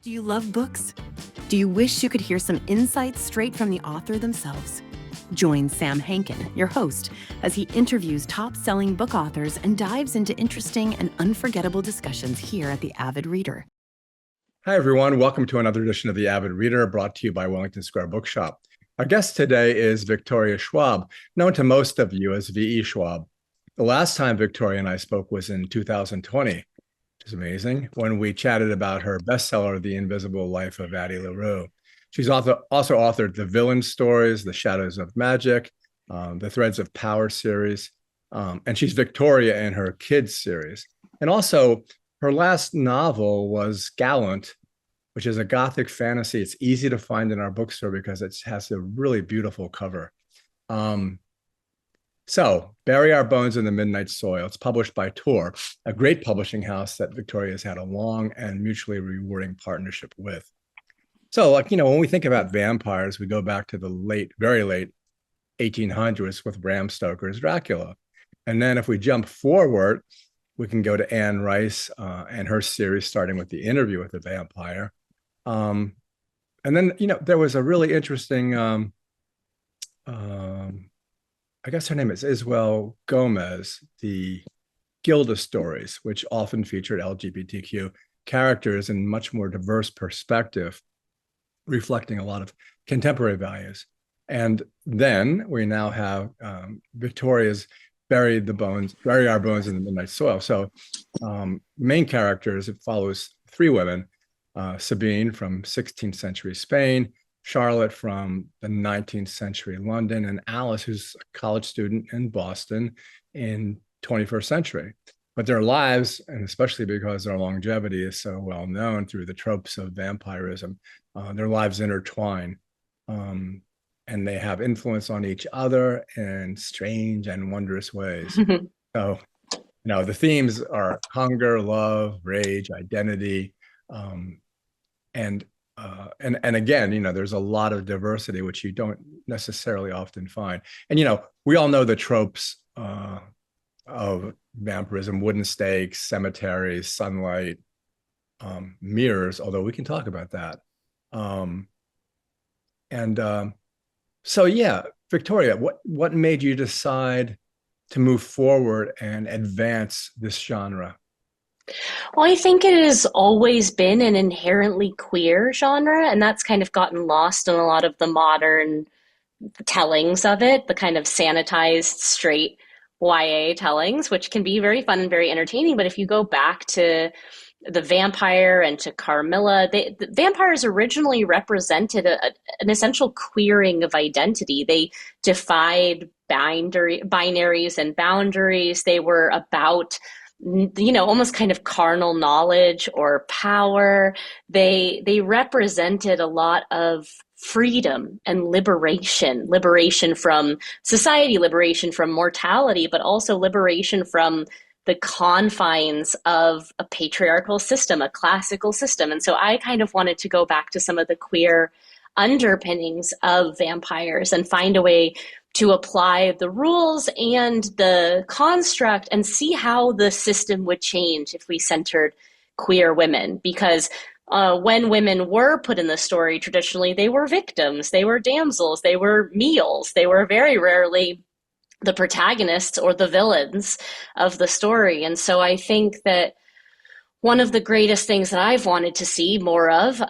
Do you love books? Do you wish you could hear some insights straight from the author themselves? Join Sam Hankin, your host, as he interviews top-selling book authors and dives into interesting and unforgettable discussions here at the Avid Reader. Hi, everyone. Welcome to another edition of the Avid Reader, brought to you by Wellington Square Bookshop. Our guest today is Victoria Schwab, known to most of you as V.E. Schwab. The last time Victoria and I spoke was in 2020, which is amazing, when we chatted about her bestseller, The Invisible Life of Addie LaRue. She's also authored The Villain Stories, The Shadows of Magic, the Threads of Power series, and she's Victoria in her kids series. And also, her last novel was Gallant, which is a Gothic fantasy. It's easy to find in our bookstore because it has a really beautiful cover. So, Bury Our Bones in the Midnight Soil. It's published by Tor, a great publishing house that Victoria has had a long and mutually rewarding partnership with. So, when we think about vampires, we go back to the very late 1800s with Bram Stoker's Dracula. And then if we jump forward, we can go to Anne Rice and her series, starting with The Interview with the Vampire. And then, there was a really interesting, I guess her name is Isabel Gomez, the Gilda stories, which often featured LGBTQ characters in much more diverse perspective, reflecting a lot of contemporary values. And then we now have Victoria's Bury Our Bones in the Midnight Soil. So main characters, it follows three women, Sabine from 16th century Spain, Charlotte from the 19th century London, and Alice, who's a college student in Boston in 21st century. But their lives, and especially because their longevity is so well known through the tropes of vampirism, their lives intertwine. And they have influence on each other in strange and wondrous ways. So, the themes are hunger, love, rage, identity, and again, there's a lot of diversity, which you don't necessarily often find. And, we all know the tropes of vampirism: wooden stakes, cemeteries, sunlight, mirrors, although we can talk about that. So yeah, Victoria, what made you decide to move forward and advance this genre? Well, I think it has always been an inherently queer genre, and that's kind of gotten lost in a lot of the modern tellings of it, the kind of sanitized, straight YA tellings, which can be very fun and very entertaining. But if you go back to the vampire and to Carmilla, the vampires originally represented an essential queering of identity. They defied binaries and boundaries. They were about almost kind of carnal knowledge or power. They represented a lot of freedom and liberation from society, liberation from mortality, but also liberation from the confines of a patriarchal system, a classical system. And so I kind of wanted to go back to some of the queer underpinnings of vampires and find a way to apply the rules and the construct and see how the system would change if we centered queer women. Because when women were put in the story, traditionally, they were victims, they were damsels, they were meals, they were very rarely the protagonists or the villains of the story. And so I think that one of the greatest things that I've wanted to see more of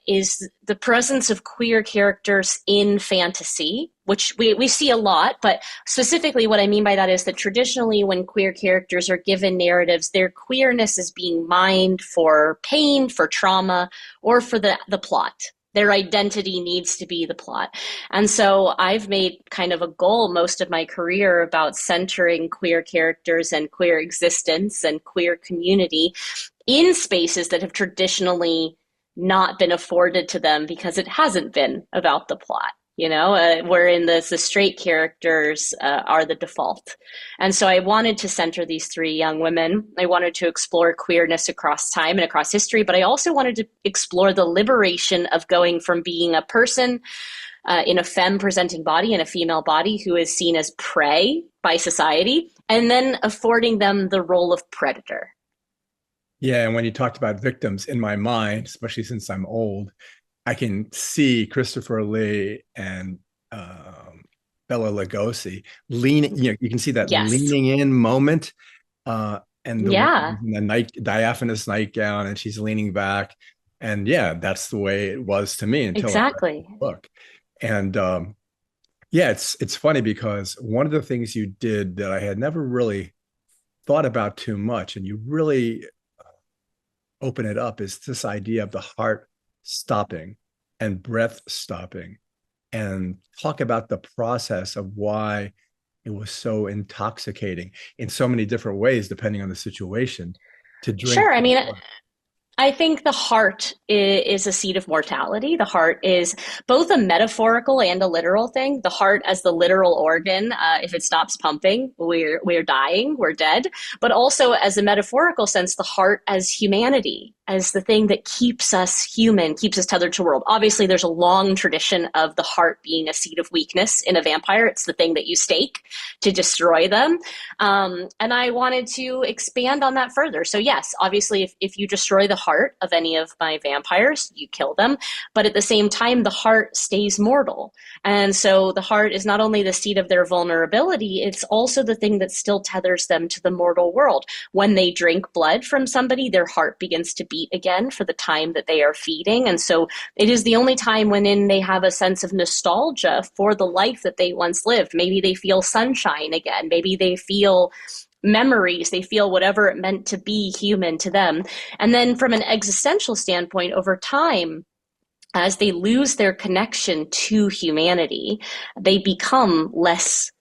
is the presence of queer characters in fantasy, which we see a lot. But specifically what I mean by that is that traditionally when queer characters are given narratives, their queerness is being mined for pain, for trauma, or for the plot. Their identity needs to be the plot. And so I've made kind of a goal most of my career about centering queer characters and queer existence and queer community in spaces that have traditionally not been afforded to them because it hasn't been about the plot. Wherein the straight characters are the default. And so I wanted to center these three young women. I wanted to explore queerness across time and across history, but I also wanted to explore the liberation of going from being a person in a femme-presenting body, in a female body, who is seen as prey by society, and then affording them the role of predator. Yeah, and when you talked about victims in my mind, especially since I'm old, I can see Christopher Lee and Bela Lugosi leaning. You can see that Yes. leaning in moment, and the Yeah, woman in the night diaphanous nightgown, and she's leaning back, and yeah, that's the way it was to me until I read exactly. the book. And yeah, it's funny because one of the things you did that I had never really thought about too much, and you really open it up, is this idea of the heart stopping and breath stopping, and talk about the process of why it was so intoxicating in so many different ways, depending on the situation, to drink. Sure. I mean, I think the heart is a seat of mortality. The heart is both a metaphorical and a literal thing. The heart as the literal organ, if it stops pumping, we're dying, we're dead. But also as a metaphorical sense, the heart as humanity, as the thing that keeps us human, keeps us tethered to the world. Obviously, there's a long tradition of the heart being a seat of weakness in a vampire. It's the thing that you stake to destroy them. And I wanted to expand on that further. So yes, obviously, if you destroy the heart of any of my vampires, you kill them. But at the same time, the heart stays mortal. And so the heart is not only the seat of their vulnerability, it's also the thing that still tethers them to the mortal world. When they drink blood from somebody, their heart begins to beat again for the time that they are feeding. And so it is the only time when they have a sense of nostalgia for the life that they once lived. Maybe they feel sunshine again. Maybe they feel memories, they feel whatever it meant to be human to them. And then from an existential standpoint, over time, as they lose their connection to humanity, they become less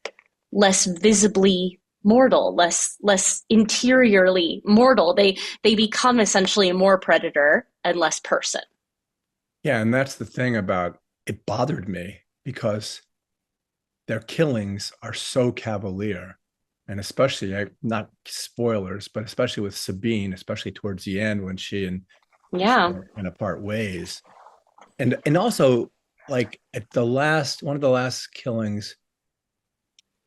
visibly mortal, less interiorly mortal. They become essentially more predator and less person. Yeah, and that's the thing about it, bothered me because their killings are so cavalier, and especially not spoilers, but especially with Sabine, especially towards the end when she and Yeah. Schwab kind of part ways, and also like at the last one of the last killings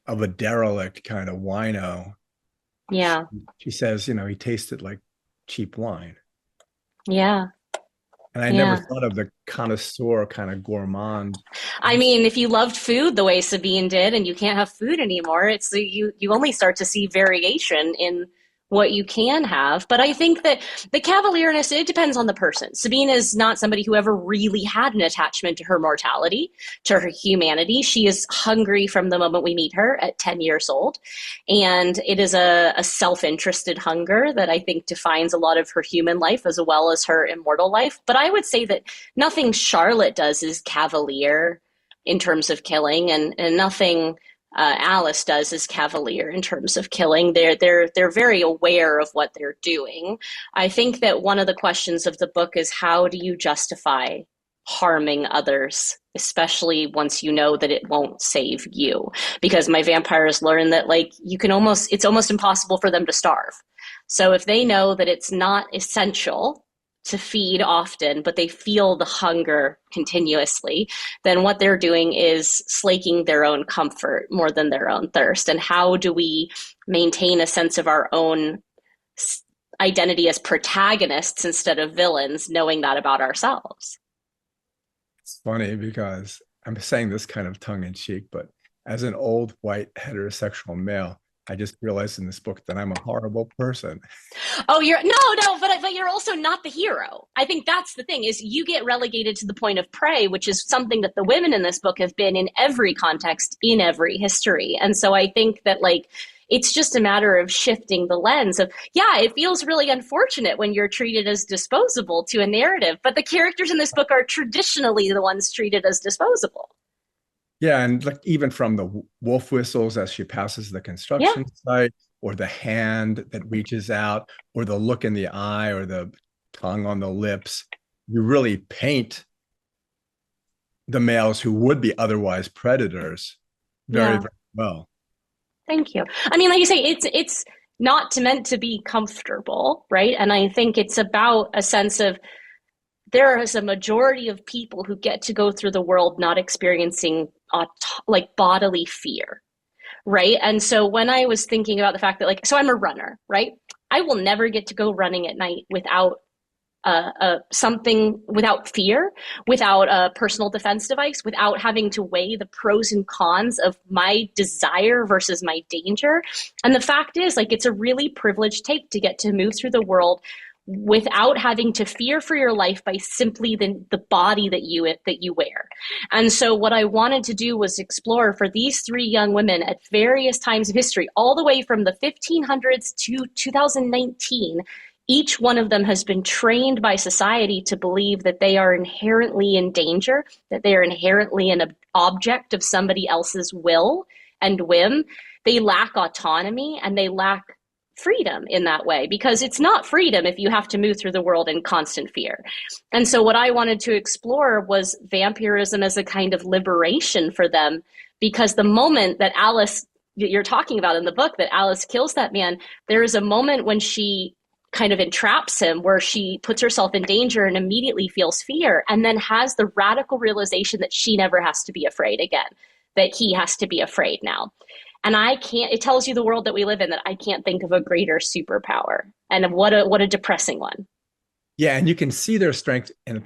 of a derelict kind of wino, she, Yeah. she says, he tasted like cheap wine. Yeah. And I never Yeah. thought of the connoisseur kind of gourmand. I mean, if you loved food the way Sabine did and you can't have food anymore, it's you only start to see variation in what you can have. But I think that the cavalierness, it depends on the person. Sabine is not somebody who ever really had an attachment to her mortality, to her humanity. She is hungry from the moment we meet her at 10 years old. And it is a self-interested hunger that I think defines a lot of her human life as well as her immortal life. But I would say that nothing Charlotte does is cavalier in terms of killing, and nothing Alice does is cavalier in terms of killing. They're very aware of what they're doing. I think that one of the questions of the book is how do you justify harming others, especially once you know that it won't save you? Because my vampires learn that it's almost impossible for them to starve. So if they know that it's not essential to feed often, but they feel the hunger continuously, then what they're doing is slaking their own comfort more than their own thirst. And how do we maintain a sense of our own identity as protagonists instead of villains, knowing that about ourselves? It's funny because I'm saying this kind of tongue in cheek, but as an old white heterosexual male, I just realized in this book that I'm a horrible person. Oh, you're no, but you're also not the hero. I think that's the thing is you get relegated to the point of prey, which is something that the women in this book have been in every context, in every history. And so I think that it's just a matter of shifting the lens of, yeah, it feels really unfortunate when you're treated as disposable to a narrative, but the characters in this book are traditionally the ones treated as disposable. Yeah, and like even from the wolf whistles as she passes the Yeah. construction site, or the hand that reaches out, or the look in the eye, or the tongue on the lips, you really paint the males who would be otherwise predators very, Yeah. very well. Thank you. I mean, like you say, it's not meant to be comfortable, right? And I think it's about a sense of there is a majority of people who get to go through the world not experiencing bodily fear, right? And so when I was thinking about the fact that so I'm a runner, right? I will never get to go running at night without something, without fear, without a personal defense device, without having to weigh the pros and cons of my desire versus my danger. And the fact is, like, it's a really privileged take to get to move through the world without having to fear for your life by simply the body that you wear. And so what I wanted to do was explore for these three young women at various times of history, all the way from the 1500s to 2019. Each one of them has been trained by society to believe that they are inherently in danger, that they are inherently an object of somebody else's will and whim. They lack autonomy and they lack freedom in that way, because it's not freedom if you have to move through the world in constant fear. And so what I wanted to explore was vampirism as a kind of liberation for them, because the moment that Alice, you're talking about in the book, that Alice kills that man, there is a moment when she kind of entraps him where she puts herself in danger and immediately feels fear, and then has the radical realization that she never has to be afraid again, that he has to be afraid now. And it tells you the world that we live in, that I can't think of a greater superpower. And what a depressing one. Yeah, and you can see their strength in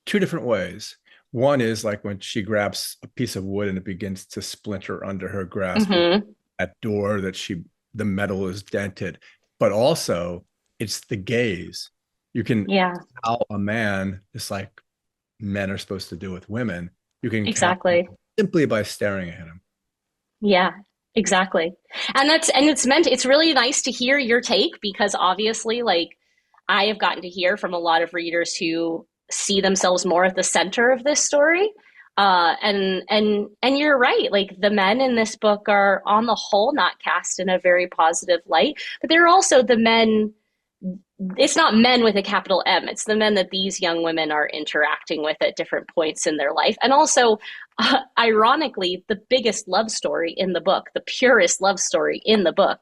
two different ways. One is like when she grabs a piece of wood and it begins to splinter under her grasp. Mm-hmm. That door the metal is dented. But also it's the gaze. You can how a man, just like men are supposed to do with women, you can exactly simply by staring at him. Yeah. Exactly. And it's really nice to hear your take, because obviously, like, I have gotten to hear from a lot of readers who see themselves more at the center of this story. And you're right. Like, the men in this book are on the whole not cast in a very positive light, but they're also the men. It's not men with a capital M. It's the men that these young women are interacting with at different points in their life. And also, ironically, the biggest love story in the book, the purest love story in the book,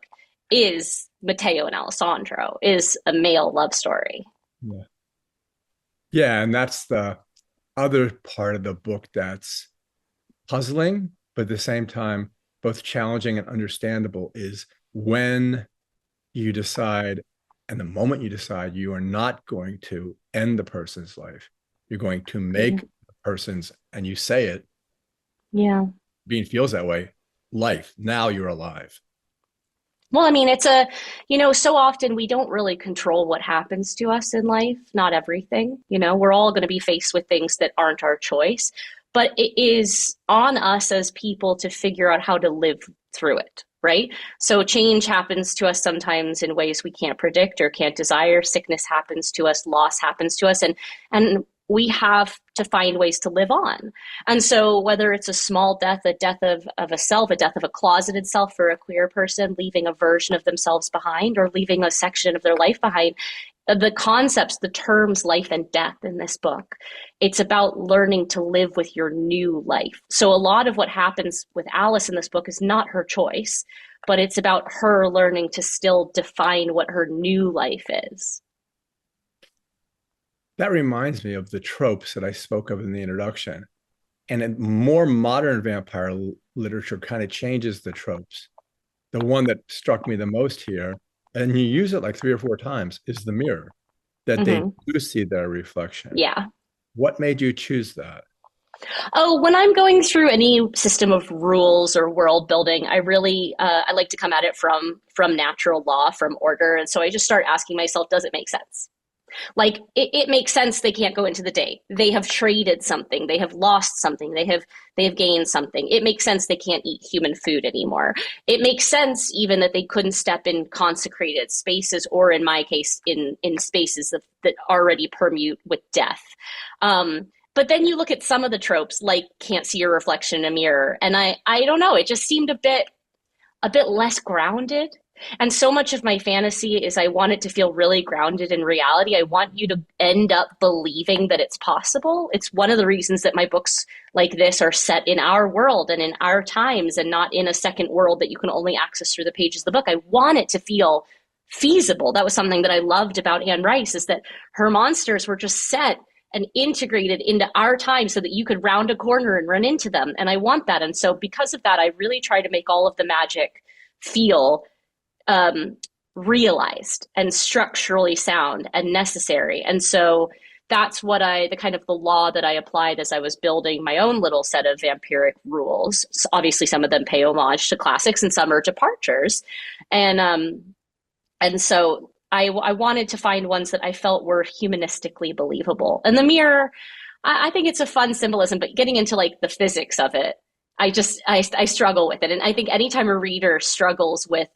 is Matteo and Alessandro, is a male love story. Yeah. Yeah, and that's the other part of the book that's puzzling, but at the same time, both challenging and understandable, is when you decide, and the moment you decide you are not going to end the person's life, you're going to make the person's, and you say it, being feels that way, life. Now you're alive. Well, I mean, so often we don't really control what happens to us in life, not everything. We're all going to be faced with things that aren't our choice, but it is on us as people to figure out how to live through it, right? So change happens to us sometimes in ways we can't predict or can't desire. Sickness happens to us, loss happens to us, and we have to find ways to live on. And so whether it's a small death, a death of a self, a death of a closeted self for a queer person, leaving a version of themselves behind, or leaving a section of their life behind, the concepts, the terms life and death in this book, it's about learning to live with your new life. So a lot of what happens with Alice in this book is not her choice, but it's about her learning to still define what her new life is. That reminds me of the tropes that I spoke of in the introduction. And a more modern vampire literature kind of changes the tropes. The one that struck me the most here, and you use it like 3 or 4 times, is the mirror, that they do see their reflection. Yeah. What made you choose that? Oh, when I'm going through any system of rules or world building, I really, I like to come at it from natural law, from order. And so I just start asking myself, does it make sense? Like, it makes sense they can't go into the day. They have traded something. They have lost something. They have gained something. It makes sense they can't eat human food anymore. It makes sense even that they couldn't step in consecrated spaces, or in my case, in spaces that already permeate with death. But then you look at some of the tropes, like can't see your reflection in a mirror, and I don't know. It just seemed a bit less grounded. And so much of my fantasy is I want it to feel really grounded in reality. I want you to end up believing that it's possible. It's one of the reasons that my books like this are set in our world and in our times, and not in a second world that you can only access through the pages of the book. I want it to feel feasible. That was something that I loved about Anne Rice, is that her monsters were just set and integrated into our time so that you could round a corner and run into them. And I want that. And so because of that, I really try to make all of the magic feel realized and structurally sound and necessary. And so that's what the kind of the law that I applied as I was building my own little set of vampiric rules. So obviously, some of them pay homage to classics and some are departures. And so I wanted to find ones that I felt were humanistically believable. And the mirror, I think it's a fun symbolism, but getting into like the physics of it, I struggle with it. And I think anytime a reader struggles with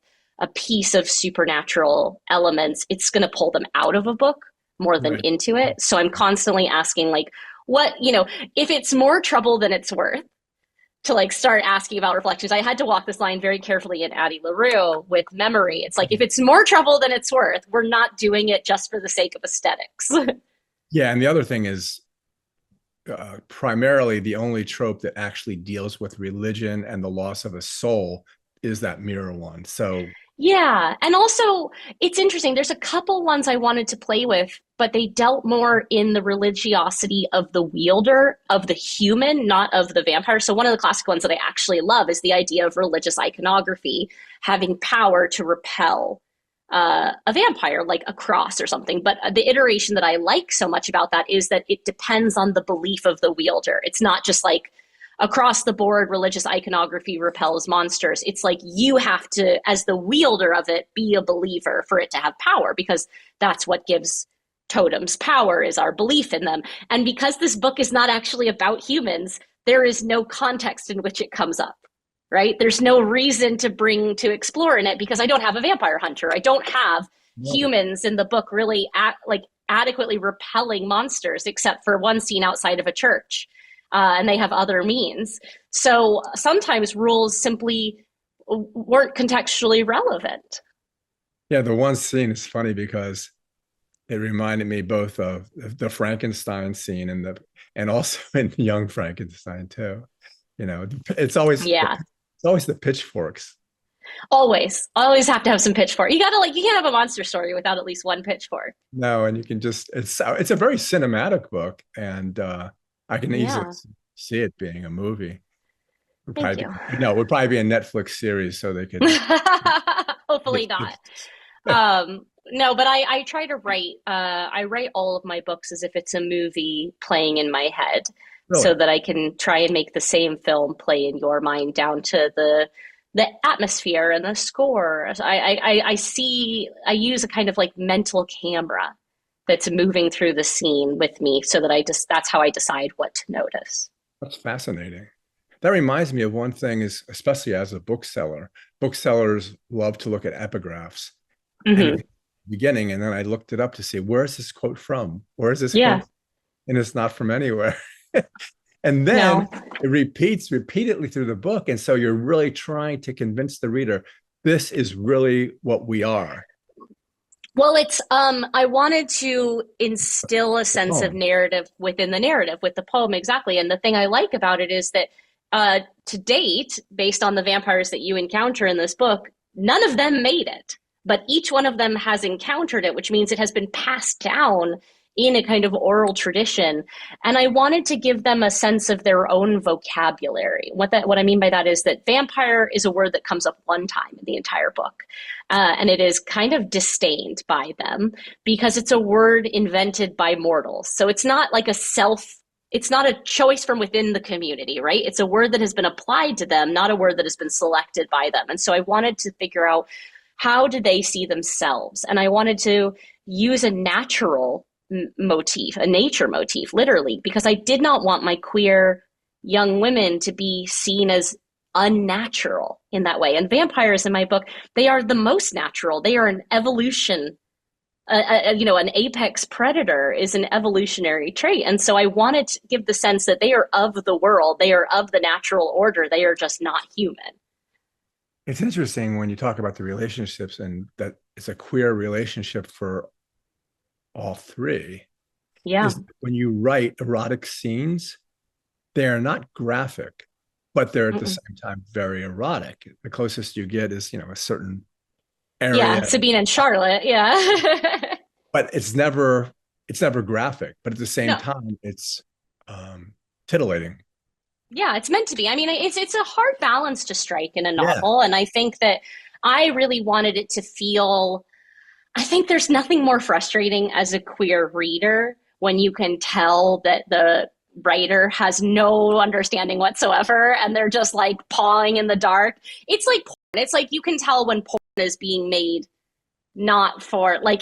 a piece of supernatural elements, it's going to pull them out of a book more than Right. into it. So I'm constantly asking, like, what, if it's more trouble than it's worth, to like start asking about reflections. I had to walk this line very carefully in Addie LaRue with memory. It's like, if it's more trouble than it's worth, we're not doing it just for the sake of aesthetics. Yeah, and the other thing is primarily the only trope that actually deals with religion and the loss of a soul is that mirror one. So Yeah. And also, it's interesting. There's a couple ones I wanted to play with, but they dealt more in the religiosity of the wielder, of the human, not of the vampire. So, one of the classic ones that I actually love is the idea of religious iconography having power to repel a vampire, like a cross or something. But the iteration that I like so much about that is that it depends on the belief of the wielder. It's not just like, across the board, religious iconography repels monsters. It's like you have to, as the wielder of it, be a believer for it to have power, because that's what gives totems power, is our belief in them. And because this book is not actually about humans, there is no context in which it comes up, right? There's no reason to explore in it, because I don't have a vampire hunter. I don't have humans in the book really adequately repelling monsters, except for one scene outside of a church. And they have other means. So sometimes rules simply weren't contextually relevant. yeah, the one scene is funny because it reminded me both of the Frankenstein scene and also in Young Frankenstein too. It's always Yeah, the pitchforks. always have to have some pitchfork. You can't have a monster story without at least one pitchfork. No, and you can just it's a very cinematic book, and I can easily Yeah, see it being a movie. thank you. No, it would probably be a Netflix series so they could. Hopefully not. No, but I try to write. I write all of my books as if it's a movie playing in my head, Really? so that I can try and make the same film play in your mind down to the atmosphere and the score. I use a kind of like mental camera that's moving through the scene with me, so that that's how I decide what to notice. That's fascinating. That reminds me of one thing is, especially as a bookseller, booksellers love to look at epigraphs and Hmm. beginning, and then I looked it up to see where is this quote from? Where is this Yeah. quote? And it's not from anywhere. And then No. it repeats repeatedly through the book. And so you're really trying to convince the reader, this is really what we are. Well, it's I wanted to instill a sense of Oh, narrative within the narrative with the poem, exactly. And the thing I like about it is that to date, based on the vampires that you encounter in this book, none of them made it, but each one of them has encountered it, which means it has been passed down in a kind of oral tradition. And I wanted to give them a sense of their own vocabulary. What I mean by that is that vampire is a word that comes up one time in the entire book. And it is kind of disdained by them because it's a word invented by mortals. So it's not like it's not a choice from within the community, right? It's a word that has been applied to them, not a word that has been selected by them. And so I wanted to figure out, how do they see themselves? And I wanted to use a natural motif, a nature motif, literally, because I did not want my queer young women to be seen as unnatural in that way. And vampires in my book, they are the most natural. They are an evolution. An apex predator is an evolutionary trait. And so I wanted to give the sense that they are of the world. They are of the natural order. They are just not human. it's interesting when you talk about the relationships and that it's a queer relationship for all three. Yeah. Is when you write erotic scenes, they are not graphic, but they're at the Mm-mm. same time very erotic. The closest you get is, a certain Yeah. area, Sabine and Charlotte. Yeah. but it's never graphic. But at the same No. time, it's titillating. Yeah, it's meant to be. I mean, it's a hard balance to strike in a Yeah. novel, and I think that I really wanted it to feel I think there's nothing more frustrating as a queer reader when you can tell that the writer has no understanding whatsoever and they're just like pawing in the dark. It's like porn. It's like you can tell when porn is being made not for like,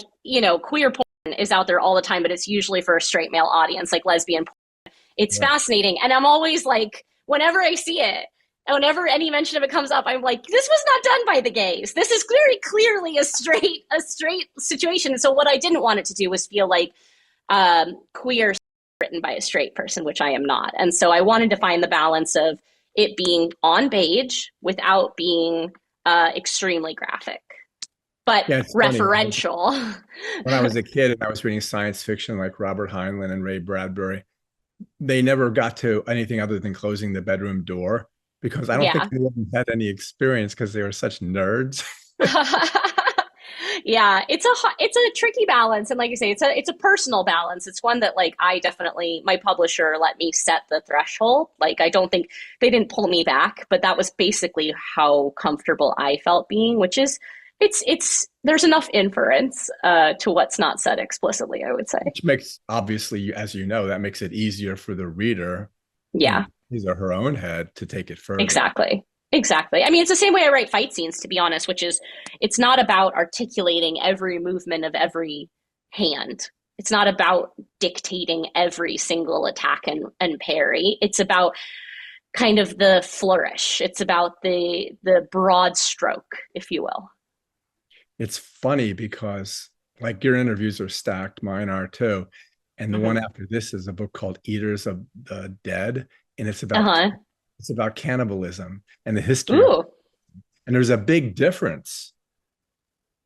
queer porn is out there all the time, but it's usually for a straight male audience, like lesbian porn. It's Right. fascinating. And I'm always like, whenever I see it, whenever any mention of it comes up, I'm like, this was not done by the gays. This is very clearly a straight situation. So what I didn't want it to do was feel like queer written by a straight person, which I am not. And so I wanted to find the balance of it being on page without being extremely graphic, but Yeah, it's funny. referential. When I was a kid and I was reading science fiction like Robert Heinlein and Ray Bradbury, they never got to anything other than closing the bedroom door because I don't think Yeah. any of them had any experience because they were such nerds. Yeah, it's a tricky balance, and like you say, it's a personal balance. It's one that like I definitely my publisher let me set the threshold. Like I don't think they didn't pull me back, but that was basically how comfortable I felt being, which is it's there's enough inference to what's not said explicitly, I would say. Which makes, obviously, as you know, that makes it easier for the reader in Yeah, his or her own head to take it further. exactly. Exactly. I mean, it's the same way I write fight scenes, to be honest, which is it's not about articulating every movement of every hand. It's not about dictating every single attack and parry. It's about kind of the flourish. It's about the broad stroke, if you will. It's funny because like your interviews are stacked, mine are too. And the one Hmm. after this is a book called Eaters of the Dead, and Uh-huh. it's about cannibalism and the history of, Ooh, and there's a big difference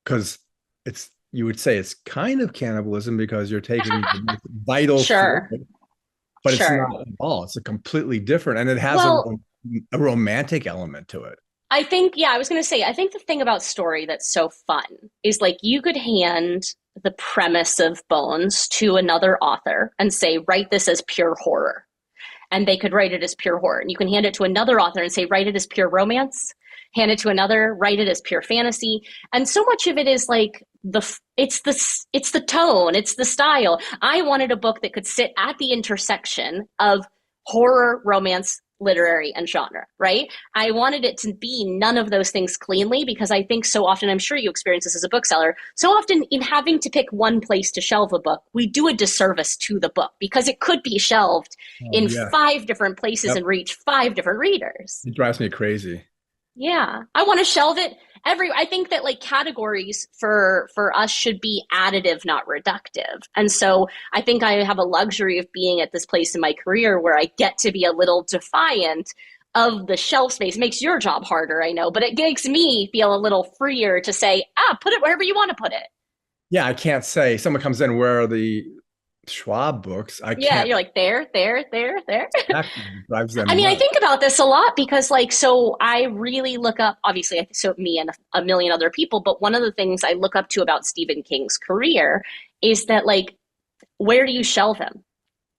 because it's, you would say it's kind of cannibalism because you're taking the vital sure. fluid, but it's Sure. not at all. It's a completely different, and it has Well, a romantic element to it. I think, yeah, I was going to say, I think the thing about story that's so fun is like you could hand the premise of Bones to another author and say, write this as pure horror. And they could write it as pure horror. And you can hand it to another author and say, write it as pure romance. Hand it to another, write it as pure fantasy. And so much of it is like it's the tone, it's the style. I wanted a book that could sit at the intersection of horror, romance, literary, and genre, right? I wanted it to be none of those things cleanly because I think so often, I'm sure you experience this as a bookseller, so often in having to pick one place to shelve a book, we do a disservice to the book because it could be shelved Oh in yeah. five different places Yep. and reach five different readers. It drives me crazy. Yeah, I want to shelve it every. I think that like categories for us should be additive, not reductive. And so I think I have a luxury of being at this place in my career where I get to be a little defiant of the shelf space. It makes your job harder, I know, but it makes me feel a little freer to say, put it wherever you want to put it. Yeah, I can't say someone comes in, where are the Schwab books? I Yeah, can't. you're like there, there, there, there. Actually, it drives I them mean, I nuts. think about this a lot because, like, so I really look up, obviously, so me and a million other people, but one of the things I look up to about Stephen King's career is that, like, where do you shelve him?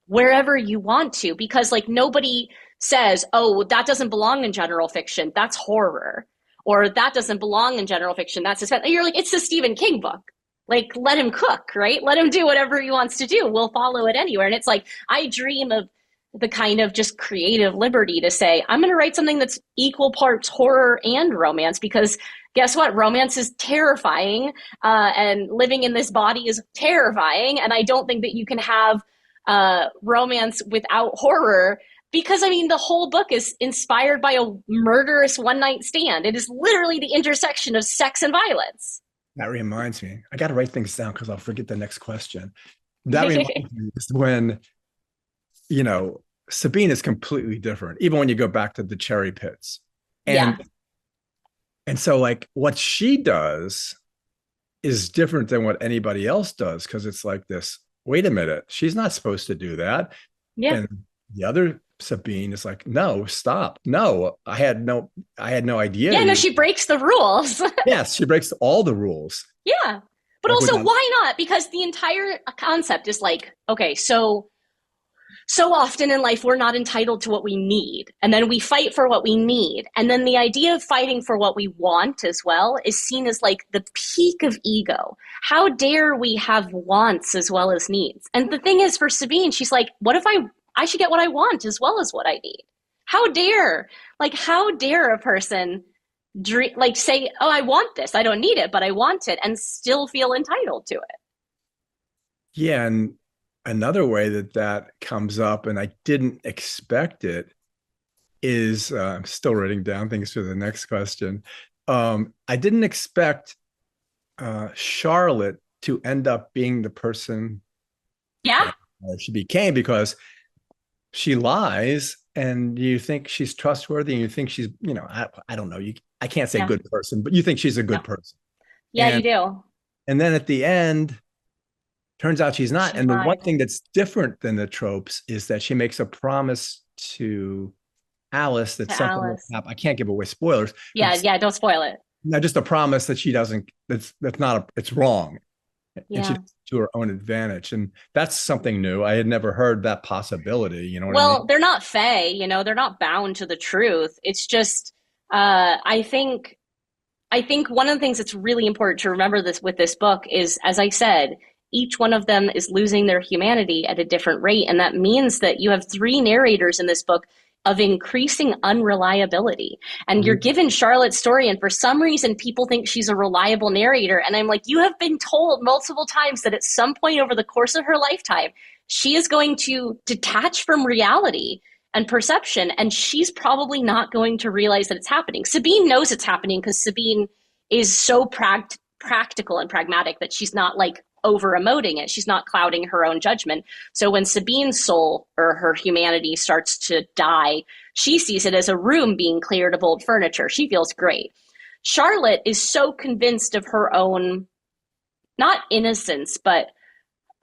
Wherever you want to, because, like, nobody says, oh, that doesn't belong in general fiction. That's horror. Or that doesn't belong in general fiction. That's suspense. You're like, it's the Stephen King book. Like, let him cook, right? Let him do whatever he wants to do. We'll follow it anywhere. And it's like, I dream of the kind of just creative liberty to say, I'm going to write something that's equal parts horror and romance because guess what? Romance is terrifying, and living in this body is terrifying. And I don't think that you can have romance without horror because, I mean, the whole book is inspired by a murderous one night stand. It is literally the intersection of sex and violence. That reminds me. I got to write things down because I'll forget the next question. That reminds me is when, Sabine is completely different, even when you go back to the cherry pits. Yeah. And so like what she does is different than what anybody else does because it's like this, wait a minute, she's not supposed to do that. Yeah. And the other Sabine is like, no, stop. No, I had no idea. Yeah, no, she breaks the rules. Yes, she breaks all the rules. Yeah. But Like also, without, why not? Because the entire concept is like, okay, so so often in life, we're not entitled to what we need. And then we fight for what we need. And then the idea of fighting for what we want as well is seen as like the peak of ego. How dare we have wants as well as needs? And the thing is, for Sabine, she's like, what if I should get what I want as well as what I need? How dare a person say, oh, I want this. I don't need it, but I want it, and still feel entitled to it. Yeah. And another way that comes up, and I didn't expect it, is I'm still writing down things for the next question. I didn't expect Charlotte to end up being the person she became, because she lies and you think she's trustworthy and you think she's, I don't know, I can't say good person, but you think she's a good person. Yeah, you do. And then at the end, turns out she's not. And the one thing that's different than the tropes is that she makes a promise to Alice that something will happen. I can't give away spoilers. Yeah, don't spoil it. No, just a promise that she doesn't, it's wrong. And she to her own advantage. And that's something new. I had never heard that possibility. You know what I mean? They're not fae, they're not bound to the truth. It's just, I think one of the things that's really important to remember with this book is, as I said, each one of them is losing their humanity at a different rate. And that means that you have 3 narrators in this book of increasing unreliability. And you're given Charlotte's story, and for some reason, people think she's a reliable narrator. And I'm like, you have been told multiple times that at some point over the course of her lifetime, she is going to detach from reality and perception, and she's probably not going to realize that it's happening. Sabine knows it's happening because Sabine is so practical and pragmatic that she's not like over emoting it. She's not clouding her own judgment. So when Sabine's soul or her humanity starts to die, she sees it as a room being cleared of old furniture. She feels great. Charlotte is so convinced of her own, not innocence, but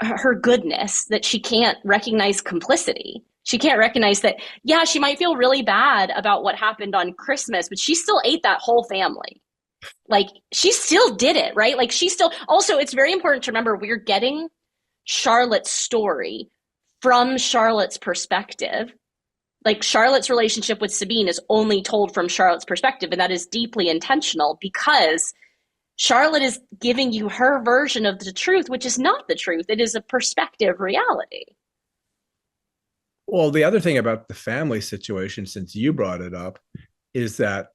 her goodness, that she can't recognize complicity. She can't recognize that, yeah, she might feel really bad about what happened on Christmas, but she still ate that whole family. Like, she still did it, right? Like, also, it's very important to remember we're getting Charlotte's story from Charlotte's perspective. Like, Charlotte's relationship with Sabine is only told from Charlotte's perspective, and that is deeply intentional because Charlotte is giving you her version of the truth, which is not the truth. It is a perspective reality. Well, the other thing about the family situation, since you brought it up, is that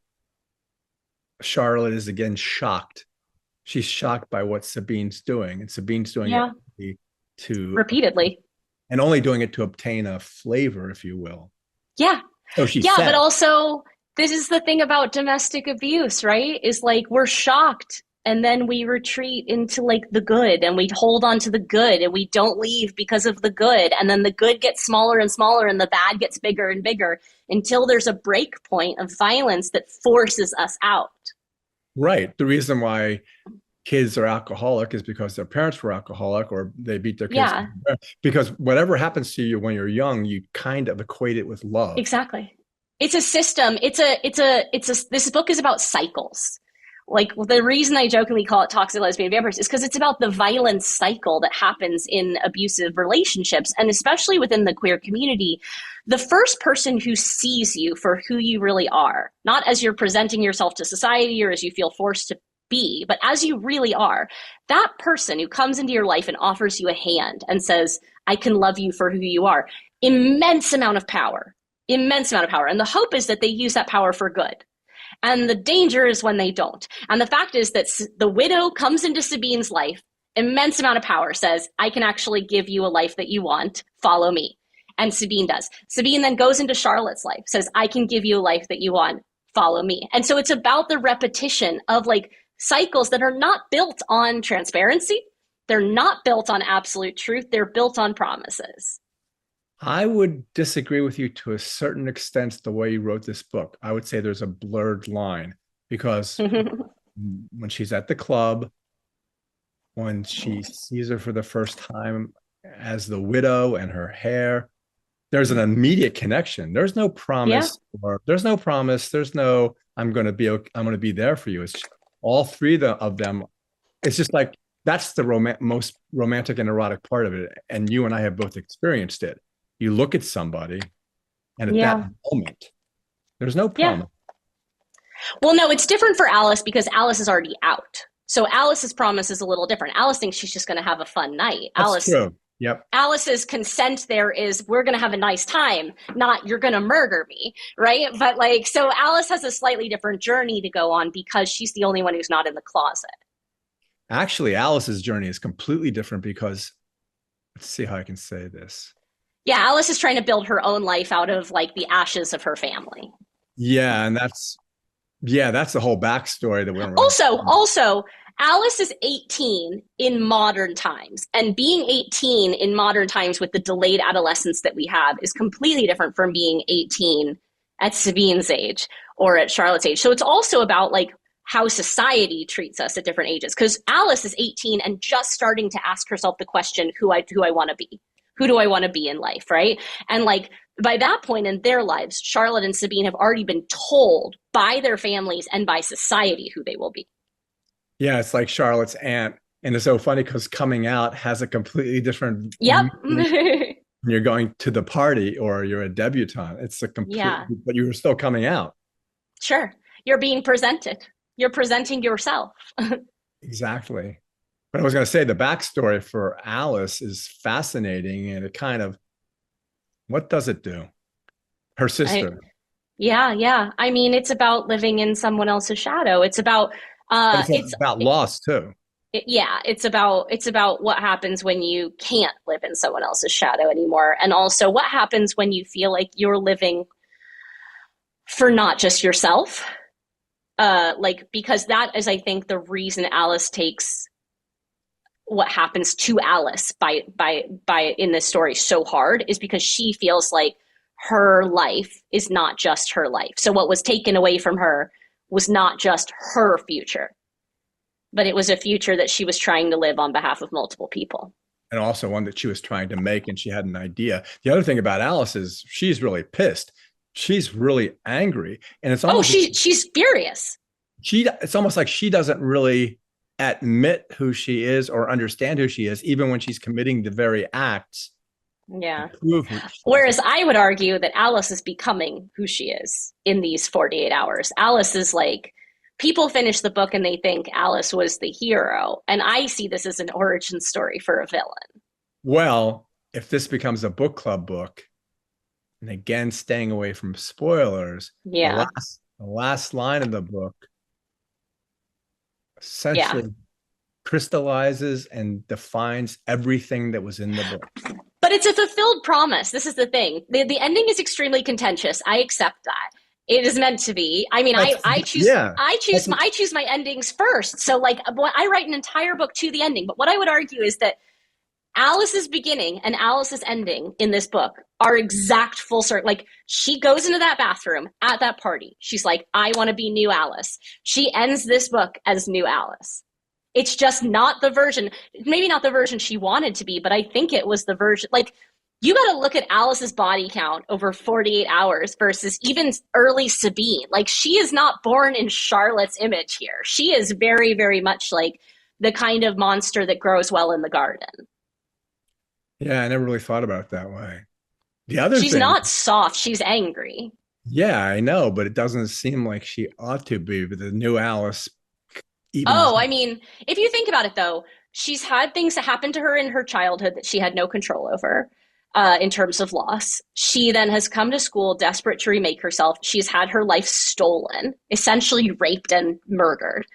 Charlotte is again shocked. She's shocked by what Sabine's doing, and Sabine's doing it repeatedly, and only doing it to obtain a flavor, if you will. Yeah. So she but also this is the thing about domestic abuse, right? Is like we're shocked and then we retreat into like the good and we hold on to the good and we don't leave because of the good. And then the good gets smaller and smaller and the bad gets bigger and bigger until there's a break point of violence that forces us out. Right. The reason why kids are alcoholic is because their parents were alcoholic or they beat their kids. Yeah. Because whatever happens to you when you're young, you kind of equate it with love. Exactly. It's a system. This book is about cycles. Like, the reason I jokingly call it Toxic Lesbian Vampires is because it's about the violence cycle that happens in abusive relationships, and especially within the queer community. The first person who sees you for who you really are, not as you're presenting yourself to society or as you feel forced to be, but as you really are, that person who comes into your life and offers you a hand and says, I can love you for who you are, immense amount of power. And the hope is that they use that power for good. And the danger is when they don't. And the fact is that the widow comes into Sabine's life, immense amount of power, says, I can actually give you a life that you want, follow me. And Sabine does. Sabine then goes into Charlotte's life, says, I can give you a life that you want, follow me. And so it's about the repetition of like cycles that are not built on transparency. They're not built on absolute truth. They're built on promises. I would disagree with you to a certain extent the way you wrote this book. I would say there's a blurred line because when she's at the club, when she sees her for the first time as the widow and her hair, there's an immediate connection. There's no promise, there's no I'm going to be there for you. It's all 3 of them. It's just like, that's the most romantic and erotic part of it. And you and I have both experienced it. you look at somebody, and at that Yeah. moment, there's no Yeah. promise. Well, no, it's different for Alice because Alice is already out. So Alice's promise is a little different. Alice thinks she's just going to have a fun night. That's true. Yep. Alice's consent there is we're going to have a nice time, not you're going to murder me, right? But like, so Alice has a slightly different journey to go on because she's the only one who's not in the closet. Actually, Alice's journey is completely different because let's see how I can say this. Yeah, Alice is trying to build her own life out of like the ashes of her family. Yeah, and that's the whole backstory that we don't Also, Alice is 18 in modern times, and being 18 in modern times with the delayed adolescence that we have is completely different from being 18 at Sabine's age or at Charlotte's age. So it's also about like how society treats us at different ages. Because Alice is 18 and just starting to ask herself the question, who I want to be. Who do I want to be in life, right? And like by that point in their lives, Charlotte and Sabine have already been told by their families and by society who they will be. Yeah, it's like Charlotte's aunt. And it's so funny because coming out has a completely different Yep. when you're going to the party or you're a debutante. It's a complete, Yeah. but you were still coming out. Sure. You're being presented. You're presenting yourself. Exactly. But I was going to say the backstory for Alice is fascinating, and it kind of, what does it do? Her sister. Yeah. I mean, it's about living in someone else's shadow. It's about it's about loss too. It's about what happens when you can't live in someone else's shadow anymore, and also what happens when you feel like you're living for not just yourself. Because that is, I think, the reason Alice takes what happens to Alice by in this story so hard is because she feels like her life is not just her life. So what was taken away from her was not just her future, but it was a future that she was trying to live on behalf of multiple people. And also one that she was trying to make, and she had an idea. The other thing about Alice is she's really pissed. She's really angry. And it's almost she's furious. It's almost like she doesn't really admit who she is or understand who she is, even when she's committing the very acts. Yeah. Whereas I would argue that Alice is becoming who she is in these 48 hours. Alice is like, people finish the book and they think Alice was the hero. And I see this as an origin story for a villain. Well, if this becomes a book club book, and again, staying away from spoilers, yeah, the last line of the book essentially crystallizes and defines everything that was in the book. But it's a fulfilled promise. This is the thing. The ending is extremely contentious. I accept that. It is meant to be. I mean, I choose my endings first. So like I write an entire book to the ending. But what I would argue is that Alice's beginning and Alice's ending in this book are exact full circle. Like she goes into that bathroom at that party. She's like, I want to be new Alice. She ends this book as new Alice. It's just not the version, maybe not the version she wanted to be, but I think it was the version. Like you got to look at Alice's body count over 48 hours versus even early Sabine. Like she is not born in Charlotte's image here. She is very, very much like the kind of monster that grows well in the garden. Yeah, I never really thought about it that way. She's not soft. She's angry. Yeah, I know, but it doesn't seem like she ought to be. But the new Alice. I mean, if you think about it, though, she's had things that happened to her in her childhood that she had no control over in terms of loss. She then has come to school desperate to remake herself. She's had her life stolen, essentially raped and murdered.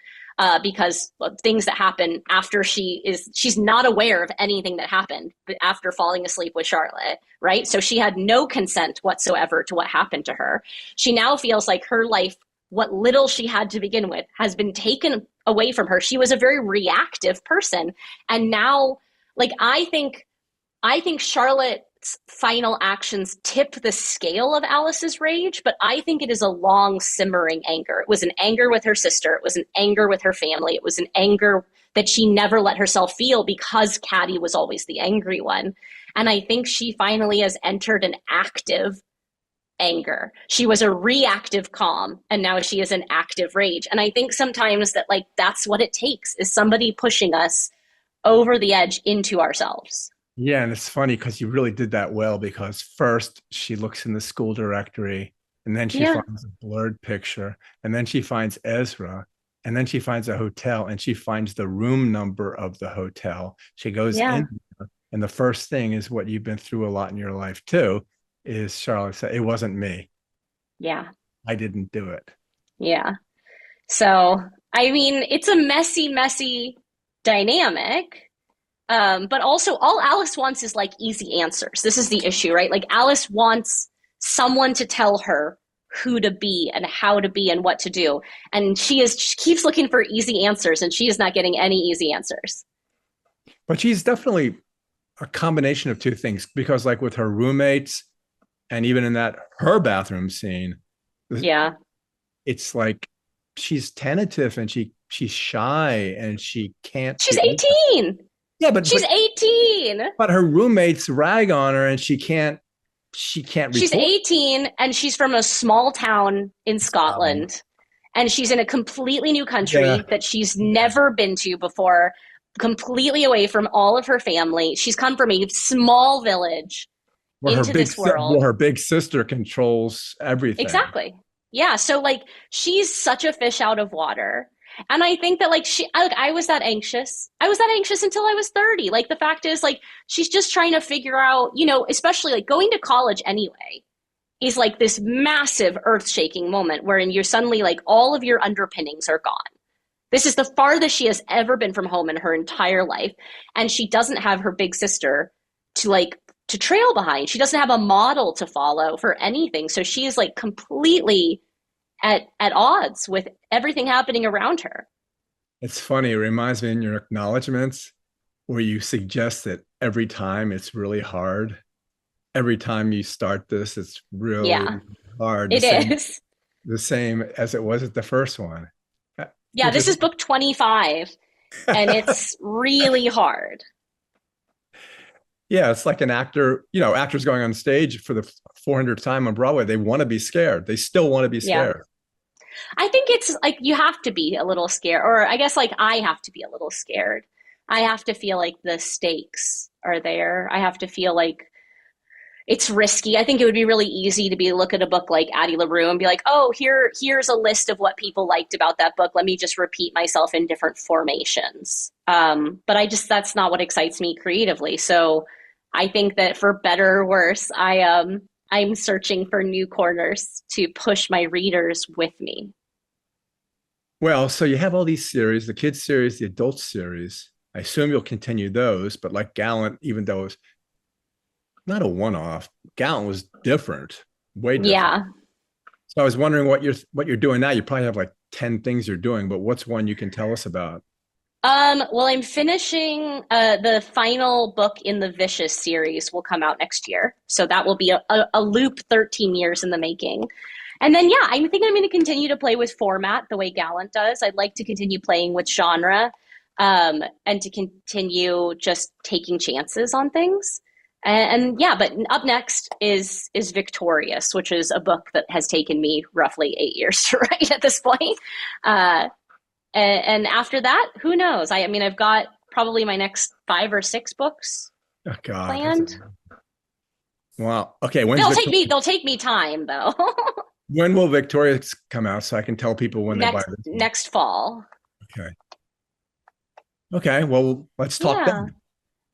Because of things that happen after she's not aware of anything that happened after falling asleep with Charlotte, right? So she had no consent whatsoever to what happened to her. She now feels like her life, what little she had to begin with, has been taken away from her. She was a very reactive person. And now, like, I think Charlotte's final actions tip the scale of Alice's rage, but I think it is a long simmering anger. It was an anger with her sister. It was an anger with her family. It was an anger that she never let herself feel because Caddy was always the angry one. And I think she finally has entered an active anger. She was a reactive calm, and now she is an active rage. And I think sometimes that like that's what it takes, is somebody pushing us over the edge into ourselves. Yeah, and it's funny because you really did that well, because first she looks in the school directory, and then she Yeah, finds a blurred picture, and then she finds Ezra, and then she finds a hotel, and she finds the room number of the hotel. She goes yeah, in there, and the first thing is what you've been through a lot in your life too, is Charlotte said, "It wasn't me. yeah, I didn't do it." yeah. So, I mean, it's a messy, messy dynamic. But also, all Alice wants is like easy answers. This is the issue, right? Like, Alice wants someone to tell her who to be and how to be and what to do. And she keeps looking for easy answers, and she is not getting any easy answers. But she's definitely a combination of two things, because like with her roommates, and even in that her bathroom scene, Yeah. it's like she's tentative and she's shy and she can't She's be open. 18. Yeah, She's 18. but her roommates rag on her and she can't She's report. 18 and she's from a small town in Scotland. And she's in a completely new Yeah, country that she's never been to before, completely away from all of her family. She's come from a small village into this where world. her big sister controls everything. Exactly. Yeah. So like she's such a fish out of water. And I think that I was that anxious. I was that anxious until I was 30. Like the fact is like she's just trying to figure out, especially like going to college anyway is like this massive earth-shaking moment wherein you're suddenly like all of your underpinnings are gone. This is the farthest she has ever been from home in her entire life. And she doesn't have her big sister to trail behind. She doesn't have a model to follow for anything. So she is like completely at odds with everything happening around her. It's funny. It reminds me in your acknowledgments where you suggest that every time it's really hard. Every time you start this, it's really Yeah, hard. it is. The same as it was at the first one. Yeah, Which this is is book 25 and it's really hard. yeah, it's like an actor, actors going on stage for the 400th time on Broadway. They want to be scared. They still want to be Yeah. scared. I think it's like you have to be a little scared, or I guess like I have to be a little scared. I have to feel like the stakes are there. I have to feel like it's risky. I think it would be really easy to look at a book like Addie LaRue and be like, oh, here's a list of what people liked about that book. Let me just repeat myself in different formations. But that's not what excites me creatively. So I think that for better or worse, I'm searching for new corners to push my readers with me. Well, so you have all these series, the kids series, the adult series. I assume you'll continue those, but like Gallant, even though it's not a one-off, Gallant was different, way different. Yeah. So I was wondering what you're doing now. You probably have like 10 things you're doing, but what's one you can tell us about? Well, I'm finishing the final book in the Vicious series will come out next year. So that will be a loop 13 years in the making. And then, yeah, I think I'm going to continue to play with format the way Gallant does. I'd like to continue playing with genre and to continue just taking chances on things. And yeah, but up next is Victorious, which is a book that has taken me roughly 8 years to write at this point. And after that, who knows? I mean, I've got probably my next 5 or 6 books Oh God. planned. Wow. Okay. They'll take me time though. When will Victorious come out so I can tell people when they buy this? Next fall. Okay. Okay. Well, let's talk then.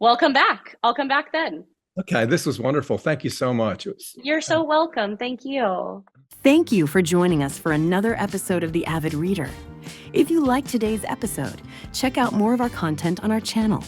Welcome back. I'll come back then. Okay. This was wonderful. Thank you so much. You're so welcome. Thank you. Thank you for joining us for another episode of The Avid Reader. If you liked today's episode, check out more of our content on our channel.